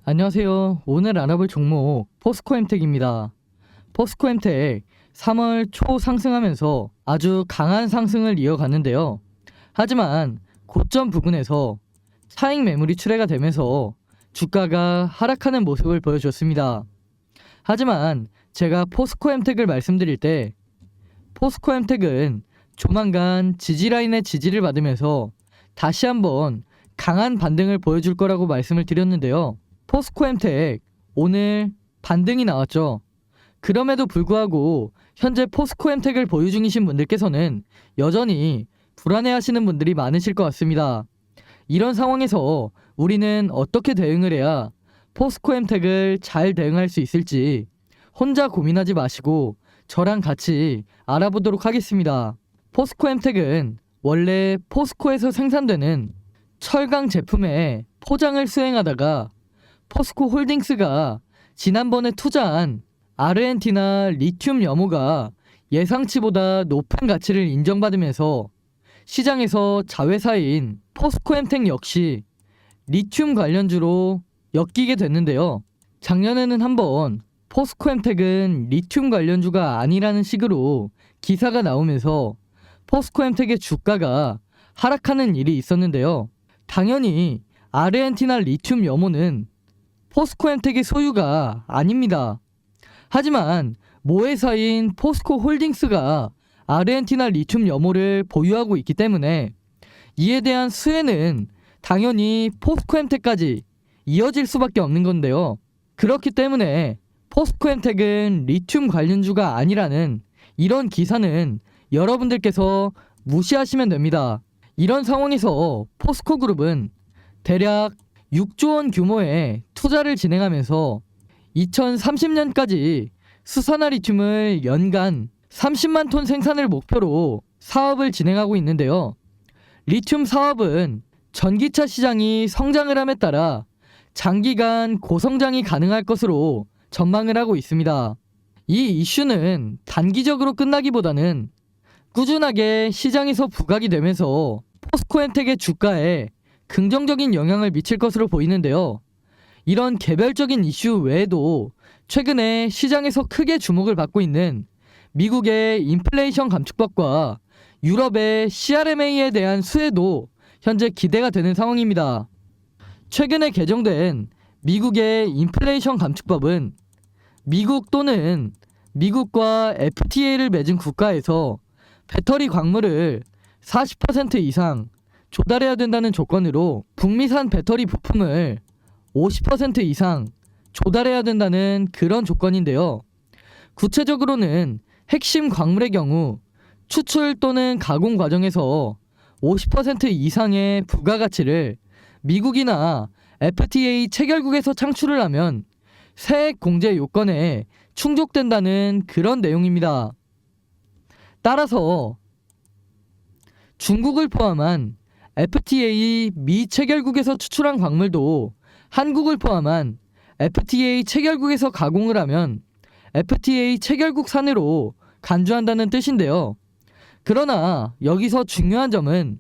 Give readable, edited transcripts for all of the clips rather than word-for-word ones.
안녕하세요. 오늘 알아볼 종목 포스코엠텍입니다. 포스코엠텍 3월 초 상승하면서 아주 강한 상승을 이어갔는데요. 하지만 고점 부근에서 차익 매물이 출회가 되면서 주가가 하락하는 모습을 보여줬습니다. 하지만 제가 포스코엠텍을 말씀드릴 때 포스코엠텍은 조만간 지지라인의 지지를 받으면서 다시 한번 강한 반등을 보여줄 거라고 말씀을 드렸는데요. 포스코엠텍 오늘 반등이 나왔죠. 그럼에도 불구하고 현재 포스코엠텍을 보유 중이신 분들께서는 여전히 불안해하시는 분들이 많으실 것 같습니다. 이런 상황에서 우리는 어떻게 대응을 해야 포스코엠텍을 잘 대응할 수 있을지 혼자 고민하지 마시고 저랑 같이 알아보도록 하겠습니다. 포스코엠텍은 원래 포스코에서 생산되는 철강 제품의 포장을 수행하다가 포스코 홀딩스가 지난번에 투자한 아르헨티나 리튬 염호가 예상치보다 높은 가치를 인정받으면서 시장에서 자회사인 포스코엠텍 역시 리튬 관련주로 엮이게 됐는데요. 작년에는 한번 포스코엠텍은 리튬 관련주가 아니라는 식으로 기사가 나오면서 포스코엠텍의 주가가 하락하는 일이 있었는데요. 당연히 아르헨티나 리튬 염호는 포스코엠텍의 소유가 아닙니다. 하지만 모회사인 포스코 홀딩스가 아르헨티나 리튬 염호를 보유하고 있기 때문에 이에 대한 수혜는 당연히 포스코엠텍까지 이어질 수밖에 없는 건데요. 그렇기 때문에 포스코엠텍은 리튬 관련주가 아니라는 이런 기사는 여러분들께서 무시하시면 됩니다. 이런 상황에서 포스코그룹은 대략 6조 원 규모의 투자를 진행하면서 2030년까지 수산화 리튬을 연간 30만 톤 생산을 목표로 사업을 진행하고 있는데요. 리튬 사업은 전기차 시장이 성장을 함에 따라 장기간 고성장이 가능할 것으로 전망을 하고 있습니다. 이 이슈는 단기적으로 끝나기보다는 꾸준하게 시장에서 부각이 되면서 포스코엠텍의 주가에 긍정적인 영향을 미칠 것으로 보이는데요. 이런 개별적인 이슈 외에도 최근에 시장에서 크게 주목을 받고 있는 미국의 인플레이션 감축법과 유럽의 CRMA에 대한 수혜도 현재 기대가 되는 상황입니다. 최근에 개정된 미국의 인플레이션 감축법은 미국 또는 미국과 FTA를 맺은 국가에서 배터리 광물을 40% 이상 조달해야 된다는 조건으로 북미산 배터리 부품을 50% 이상 조달해야 된다는 그런 조건인데요. 구체적으로는 핵심 광물의 경우 추출 또는 가공 과정에서 50% 이상의 부가가치를 미국이나 FTA 체결국에서 창출을 하면 세액 공제 요건에 충족된다는 그런 내용입니다. 따라서 중국을 포함한 FTA 미체결국에서 추출한 광물도 한국을 포함한 FTA 체결국에서 가공을 하면 FTA 체결국 산으로 간주한다는 뜻인데요. 그러나 여기서 중요한 점은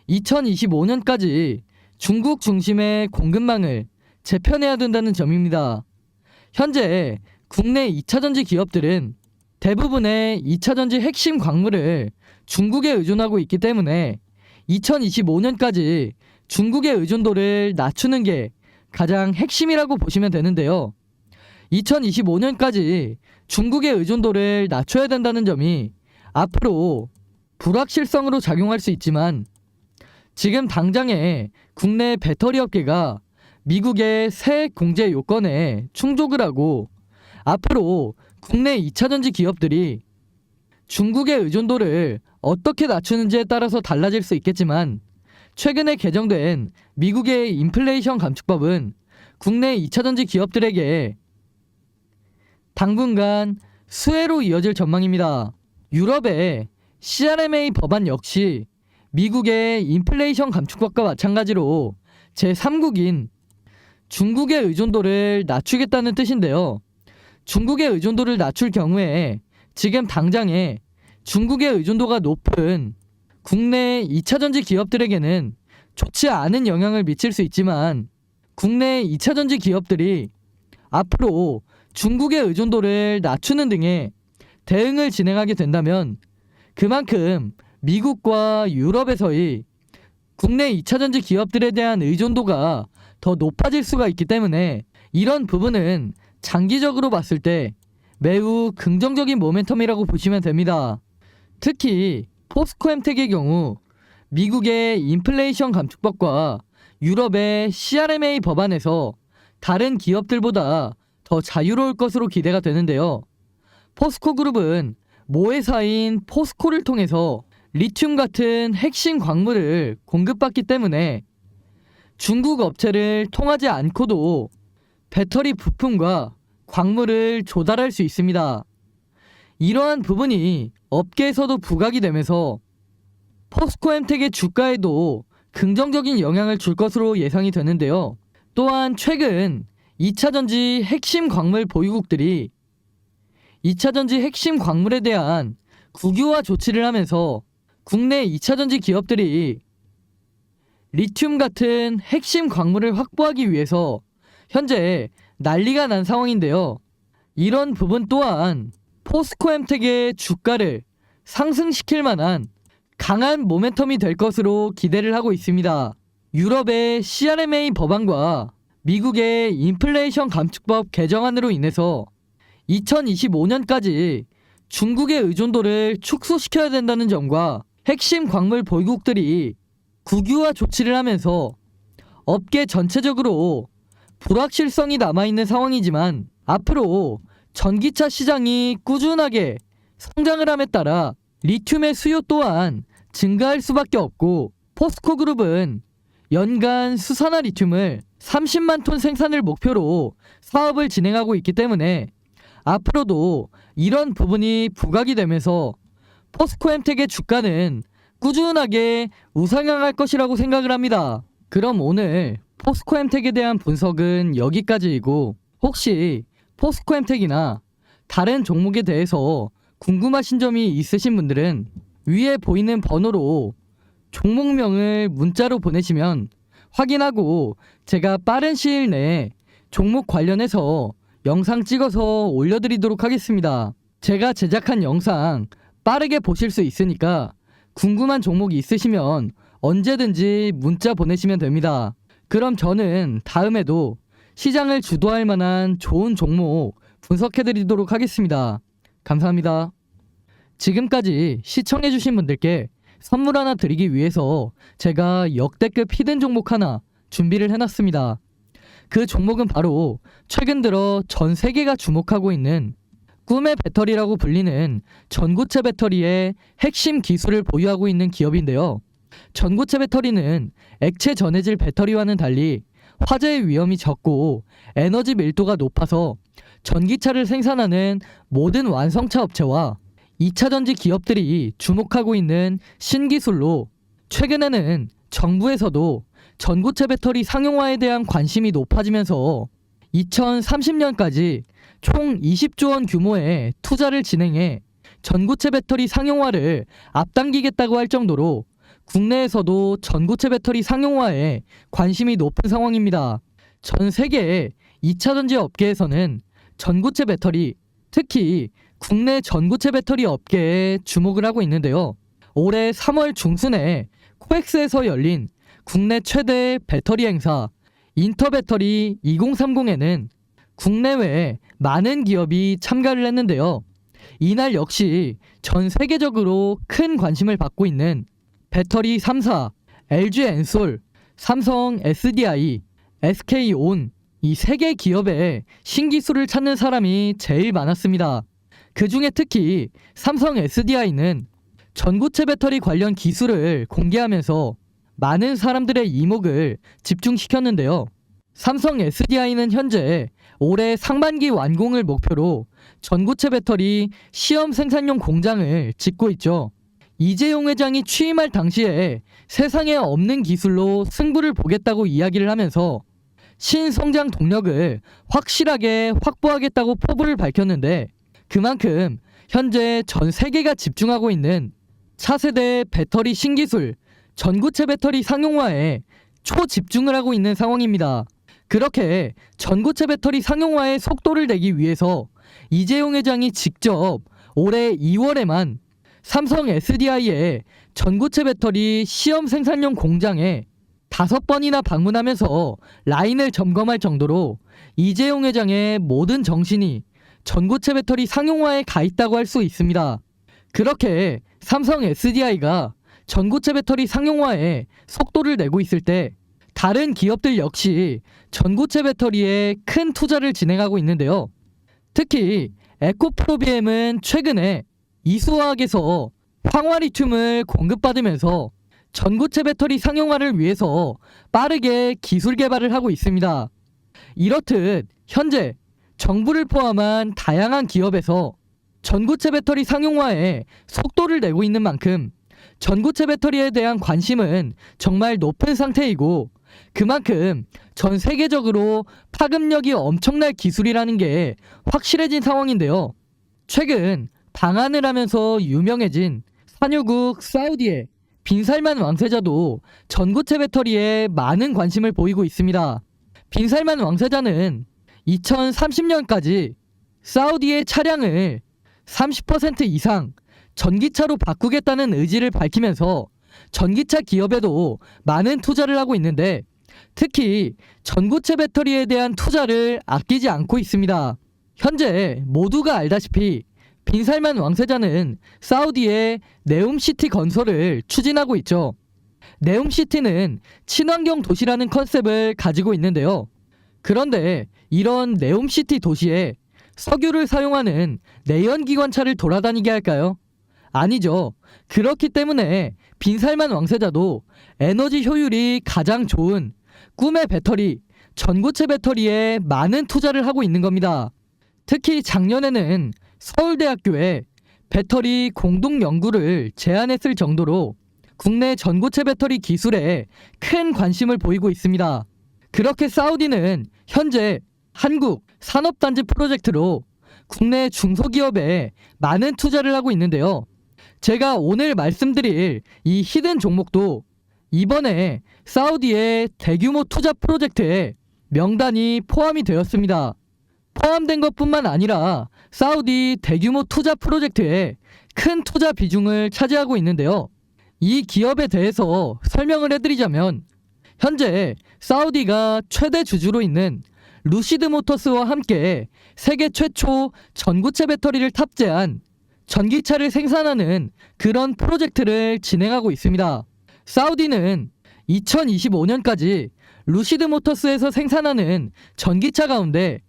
2025년까지 중국 중심의 공급망을 재편해야 된다는 점입니다. 현재 국내 2차전지 기업들은 대부분의 2차전지 핵심 광물을 중국에 의존하고 있기 때문에 2025년까지 중국의 의존도를 낮추는 게 가장 핵심이라고 보시면 되는데요. 2025년까지 중국의 의존도를 낮춰야 된다는 점이 앞으로 불확실성으로 작용할 수 있지만 지금 당장에 국내 배터리 업계가 미국의 세액 공제 요건에 충족을 하고 앞으로 국내 2차전지 기업들이 중국의 의존도를 어떻게 낮추는지에 따라서 달라질 수 있겠지만 최근에 개정된 미국의 인플레이션 감축법은 국내 2차전지 기업들에게 당분간 수혜로 이어질 전망입니다. 유럽의 CRMA 법안 역시 미국의 인플레이션 감축법과 마찬가지로 제3국인 중국의 의존도를 낮추겠다는 뜻인데요. 중국의 의존도를 낮출 경우에 지금 당장에 중국의 의존도가 높은 국내 2차전지 기업들에게는 좋지 않은 영향을 미칠 수 있지만 국내 2차전지 기업들이 앞으로 중국의 의존도를 낮추는 등의 대응을 진행하게 된다면 그만큼 미국과 유럽에서의 국내 2차전지 기업들에 대한 의존도가 더 높아질 수가 있기 때문에 이런 부분은 장기적으로 봤을 때 매우 긍정적인 모멘텀이라고 보시면 됩니다. 특히 포스코엠텍의 경우 미국의 인플레이션 감축법과 유럽의 CRMA 법안에서 다른 기업들보다 더 자유로울 것으로 기대가 되는데요. 포스코그룹은 모회사인 포스코를 통해서 리튬 같은 핵심 광물을 공급받기 때문에 중국 업체를 통하지 않고도 배터리 부품과 광물을 조달할 수 있습니다. 이러한 부분이 업계에서도 부각이 되면서 포스코엠텍의 주가에도 긍정적인 영향을 줄 것으로 예상이 되는데요. 또한 최근 2차전지 핵심 광물 보유국들이 2차전지 핵심 광물에 대한 국유화 조치를 하면서 국내 2차전지 기업들이 리튬 같은 핵심 광물을 확보하기 위해서 현재 난리가 난 상황인데요. 이런 부분 또한 포스코엠텍의 주가를 상승시킬 만한 강한 모멘텀이 될 것으로 기대를 하고 있습니다. 유럽의 CRMA 법안과 미국의 인플레이션 감축법 개정안으로 인해서 2025년까지 중국의 의존도를 축소시켜야 된다는 점과 핵심 광물 보유국들이 국유화 조치를 하면서 업계 전체적으로 불확실성이 남아있는 상황이지만 앞으로 전기차 시장이 꾸준하게 성장을 함에 따라 리튬의 수요 또한 증가할 수밖에 없고 포스코그룹은 연간 수산화 리튬을 30만 톤 생산을 목표로 사업을 진행하고 있기 때문에 앞으로도 이런 부분이 부각이 되면서 포스코엠텍의 주가는 꾸준하게 우상향할 것이라고 생각을 합니다. 그럼 오늘 포스코엠텍에 대한 분석은 여기까지이고 혹시 포스코엠텍이나 다른 종목에 대해서 궁금하신 점이 있으신 분들은 위에 보이는 번호로 종목명을 문자로 보내시면 확인하고 제가 빠른 시일 내에 종목 관련해서 영상 찍어서 올려드리도록 하겠습니다. 제가 제작한 영상 빠르게 보실 수 있으니까 궁금한 종목이 있으시면 언제든지 문자 보내시면 됩니다. 그럼 저는 다음에도 시장을 주도할 만한 좋은 종목 분석해드리도록 하겠습니다. 감사합니다. 지금까지 시청해주신 분들께 선물 하나 드리기 위해서 제가 역대급 히든 종목 하나 준비를 해놨습니다. 그 종목은 바로 최근 들어 전 세계가 주목하고 있는 꿈의 배터리라고 불리는 전고체 배터리의 핵심 기술을 보유하고 있는 기업인데요. 전고체 배터리는 액체 전해질 배터리와는 달리 화재의 위험이 적고 에너지 밀도가 높아서 전기차를 생산하는 모든 완성차 업체와 2차전지 기업들이 주목하고 있는 신기술로 최근에는 정부에서도 전고체 배터리 상용화에 대한 관심이 높아지면서 2030년까지 총 20조 원 규모의 투자를 진행해 전고체 배터리 상용화를 앞당기겠다고 할 정도로 국내에서도 전고체 배터리 상용화에 관심이 높은 상황입니다. 전 세계의 2차전지 업계에서는 전고체 배터리, 특히 국내 전고체 배터리 업계에 주목을 하고 있는데요. 올해 3월 중순에 코엑스에서 열린 국내 최대 배터리 행사 인터배터리 2030에는 국내외 많은 기업이 참가를 했는데요. 이날 역시 전 세계적으로 큰 관심을 받고 있는 배터리 3사, LG 엔솔, 삼성 SDI, SK온 이 3개 기업의 신기술을 찾는 사람이 제일 많았습니다. 그 중에 특히 삼성 SDI는 전고체 배터리 관련 기술을 공개하면서 많은 사람들의 이목을 집중시켰는데요. 삼성 SDI는 현재 올해 상반기 완공을 목표로 전고체 배터리 시험 생산용 공장을 짓고 있죠. 이재용 회장이 취임할 당시에 세상에 없는 기술로 승부를 보겠다고 이야기를 하면서 신성장 동력을 확실하게 확보하겠다고 포부를 밝혔는데 그만큼 현재 전 세계가 집중하고 있는 차세대 배터리 신기술 전고체 배터리 상용화에 초집중을 하고 있는 상황입니다. 그렇게 전고체 배터리 상용화의 속도를 내기 위해서 이재용 회장이 직접 올해 2월에만 삼성 SDI의 전고체 배터리 시험 생산용 공장에 5번이나 방문하면서 라인을 점검할 정도로 이재용 회장의 모든 정신이 전고체 배터리 상용화에 가 있다고 할 수 있습니다. 그렇게 삼성 SDI가 전고체 배터리 상용화에 속도를 내고 있을 때 다른 기업들 역시 전고체 배터리에 큰 투자를 진행하고 있는데요. 특히 에코프로비엠은 최근에 이수화학에서 황화리튬을 공급받으면서 전고체 배터리 상용화를 위해서 빠르게 기술 개발을 하고 있습니다. 이렇듯 현재 정부를 포함한 다양한 기업에서 전고체 배터리 상용화에 속도를 내고 있는 만큼 전고체 배터리에 대한 관심은 정말 높은 상태이고, 그만큼 전 세계적으로 파급력이 엄청날 기술이라는 게 확실해진 상황인데요. 최근 방한을 하면서 유명해진 산유국 사우디의 빈살만 왕세자도 전고체 배터리에 많은 관심을 보이고 있습니다. 빈살만 왕세자는 2030년까지 사우디의 차량을 30% 이상 전기차로 바꾸겠다는 의지를 밝히면서 전기차 기업에도 많은 투자를 하고 있는데, 특히 전고체 배터리에 대한 투자를 아끼지 않고 있습니다. 현재 모두가 알다시피 빈살만 왕세자는 사우디의 네움시티 건설을 추진하고 있죠. 네움시티는 친환경 도시라는 컨셉을 가지고 있는데요. 그런데 이런 네움시티 도시에 석유를 사용하는 내연기관차를 돌아다니게 할까요? 아니죠. 그렇기 때문에 빈살만 왕세자도 에너지 효율이 가장 좋은 꿈의 배터리, 전고체 배터리에 많은 투자를 하고 있는 겁니다. 특히 작년에는 서울대학교에 배터리 공동 연구를 제안했을 정도로 국내 전고체 배터리 기술에 큰 관심을 보이고 있습니다. 그렇게 사우디는 현재 한국 산업단지 프로젝트로 국내 중소기업에 많은 투자를 하고 있는데요. 제가 오늘 말씀드릴 이 히든 종목도 이번에 사우디의 대규모 투자 프로젝트에 명단이 포함이 되었습니다. 포함된 것뿐만 아니라 사우디 대규모 투자 프로젝트에 큰 투자 비중을 차지하고 있는데요. 이 기업에 대해서 설명을 해드리자면, 현재 사우디가 최대 주주로 있는 루시드 모터스와 함께 세계 최초 전고체 배터리를 탑재한 전기차를 생산하는 그런 프로젝트를 진행하고 있습니다. 사우디는 2025년까지 루시드 모터스에서 생산하는 전기차 가운데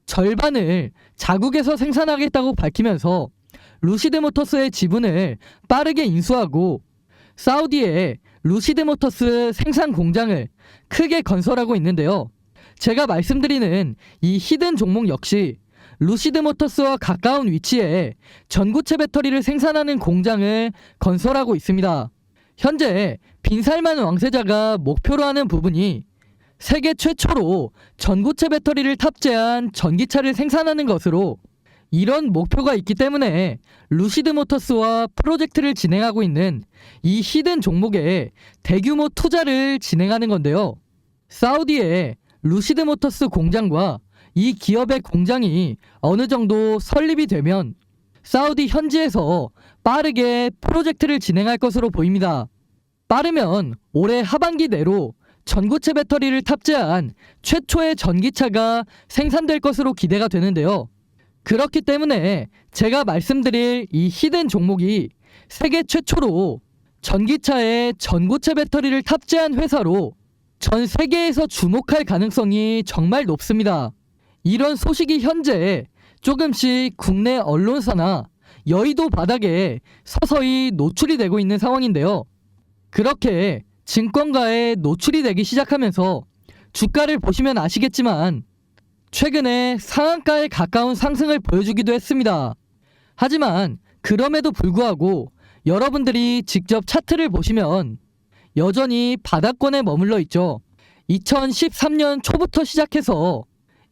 절반을 자국에서 생산하겠다고 밝히면서 루시드 모터스의 지분을 빠르게 인수하고 사우디에 루시드 모터스 생산 공장을 크게 건설하고 있는데요. 제가 말씀드리는 이 히든 종목 역시 루시드 모터스와 가까운 위치에 전고체 배터리를 생산하는 공장을 건설하고 있습니다. 현재 빈살만 왕세자가 목표로 하는 부분이 세계 최초로 전고체 배터리를 탑재한 전기차를 생산하는 것으로, 이런 목표가 있기 때문에 루시드 모터스와 프로젝트를 진행하고 있는 이 히든 종목에 대규모 투자를 진행하는 건데요. 사우디의 루시드 모터스 공장과 이 기업의 공장이 어느 정도 설립이 되면 사우디 현지에서 빠르게 프로젝트를 진행할 것으로 보입니다. 빠르면 올해 하반기 내로 전고체 배터리를 탑재한 최초의 전기차가 생산될 것으로 기대가 되는데요. 그렇기 때문에 제가 말씀드릴 이 히든 종목이 세계 최초로 전기차에 전고체 배터리를 탑재한 회사로 전 세계에서 주목할 가능성이 정말 높습니다. 이런 소식이 현재 조금씩 국내 언론사나 여의도 바닥에 서서히 노출이 되고 있는 상황인데요. 그렇게 증권가에 노출이 되기 시작하면서 주가를 보시면 아시겠지만 최근에 상한가에 가까운 상승을 보여주기도 했습니다. 하지만 그럼에도 불구하고 여러분들이 직접 차트를 보시면 여전히 바닥권에 머물러 있죠. 2013년 초부터 시작해서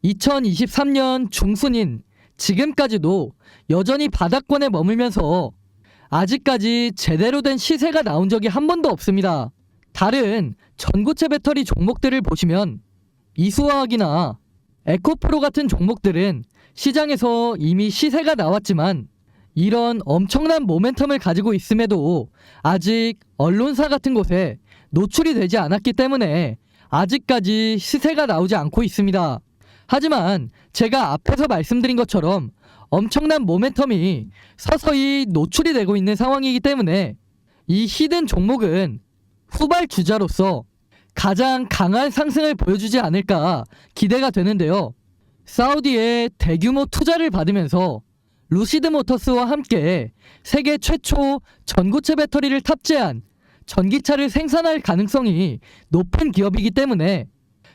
2023년 중순인 지금까지도 여전히 바닥권에 머물면서 아직까지 제대로 된 시세가 나온 적이 한 번도 없습니다. 다른 전고체 배터리 종목들을 보시면 이수화학이나 에코프로 같은 종목들은 시장에서 이미 시세가 나왔지만 이런 엄청난 모멘텀을 가지고 있음에도 아직 언론사 같은 곳에 노출이 되지 않았기 때문에 아직까지 시세가 나오지 않고 있습니다. 하지만 제가 앞에서 말씀드린 것처럼 엄청난 모멘텀이 서서히 노출이 되고 있는 상황이기 때문에 이 히든 종목은 후발주자로서 가장 강한 상승을 보여주지 않을까 기대가 되는데요. 사우디의 대규모 투자를 받으면서 루시드모터스와 함께 세계 최초 전고체 배터리를 탑재한 전기차를 생산할 가능성이 높은 기업이기 때문에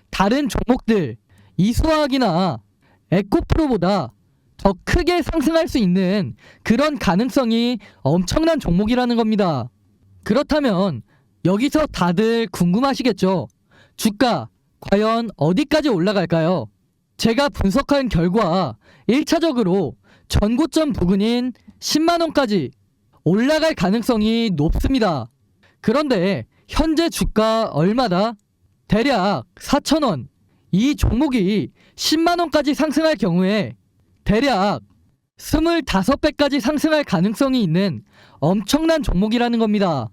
다른 종목들 이수화학이나 에코프로보다 더 크게 상승할 수 있는 그런 가능성이 엄청난 종목이라는 겁니다. 그렇다면 여기서 다들 궁금하시겠죠? 주가 과연 어디까지 올라갈까요? 제가 분석한 결과 1차적으로 전고점 부근인 10만원까지 올라갈 가능성이 높습니다. 그런데 현재 주가 얼마다? 대략 4,000원. 이 종목이 10만원까지 상승할 경우에 대략 25배까지 상승할 가능성이 있는 엄청난 종목이라는 겁니다.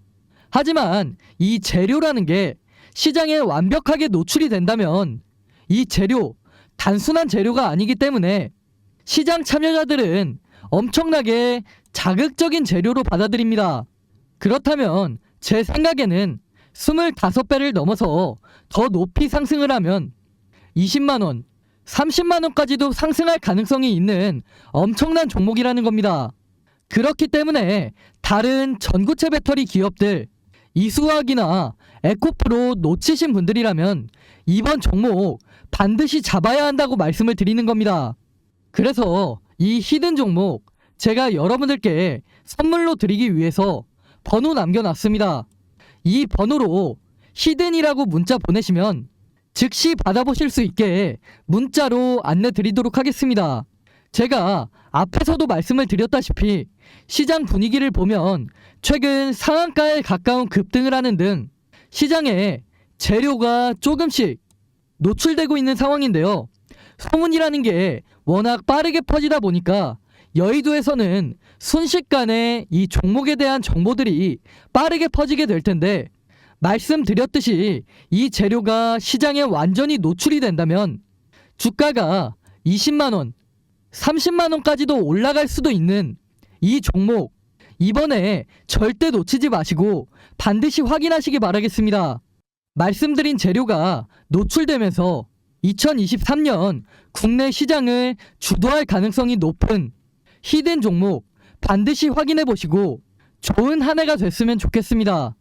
하지만 이 재료라는 게 시장에 완벽하게 노출이 된다면 이 재료, 단순한 재료가 아니기 때문에 시장 참여자들은 엄청나게 자극적인 재료로 받아들입니다. 그렇다면 제 생각에는 25배를 넘어서 더 높이 상승을 하면 20만원, 30만원까지도 상승할 가능성이 있는 엄청난 종목이라는 겁니다. 그렇기 때문에 다른 전고체 배터리 기업들, 이수화학이나 에코프로 놓치신 분들이라면 이번 종목 반드시 잡아야 한다고 말씀을 드리는 겁니다. 그래서 이 히든 종목 제가 여러분들께 선물로 드리기 위해서 번호 남겨놨습니다. 이 번호로 히든이라고 문자 보내시면 즉시 받아보실 수 있게 문자로 안내 드리도록 하겠습니다. 제가 앞에서도 말씀을 드렸다시피 시장 분위기를 보면 최근 상한가에 가까운 급등을 하는 등 시장에 재료가 조금씩 노출되고 있는 상황인데요. 소문이라는 게 워낙 빠르게 퍼지다 보니까 여의도에서는 순식간에 이 종목에 대한 정보들이 빠르게 퍼지게 될 텐데 말씀드렸듯이 이 재료가 시장에 완전히 노출이 된다면 주가가 20만원, 30만원까지도 올라갈 수도 있는 이 종목 이번에 절대 놓치지 마시고 반드시 확인하시기 바라겠습니다. 말씀드린 재료가 노출되면서 2023년 국내 시장을 주도할 가능성이 높은 히든 종목 반드시 확인해 보시고 좋은 한 해가 됐으면 좋겠습니다.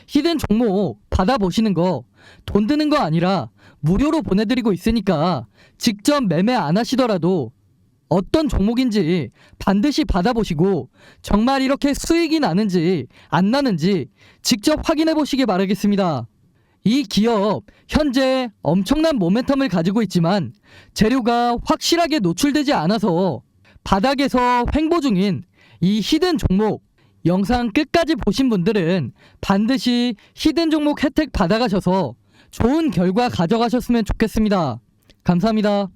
히든 종목 받아보시는 거 돈 드는 거 아니라 무료로 보내드리고 있으니까 직접 매매 안 하시더라도 어떤 종목인지 반드시 받아보시고 정말 이렇게 수익이 나는지 안 나는지 직접 확인해 보시기 바라겠습니다. 이 기업 현재 엄청난 모멘텀을 가지고 있지만 재료가 확실하게 노출되지 않아서 바닥에서 횡보 중인 이 히든 종목 영상 끝까지 보신 분들은 반드시 히든 종목 혜택 받아가셔서 좋은 결과 가져가셨으면 좋겠습니다. 감사합니다.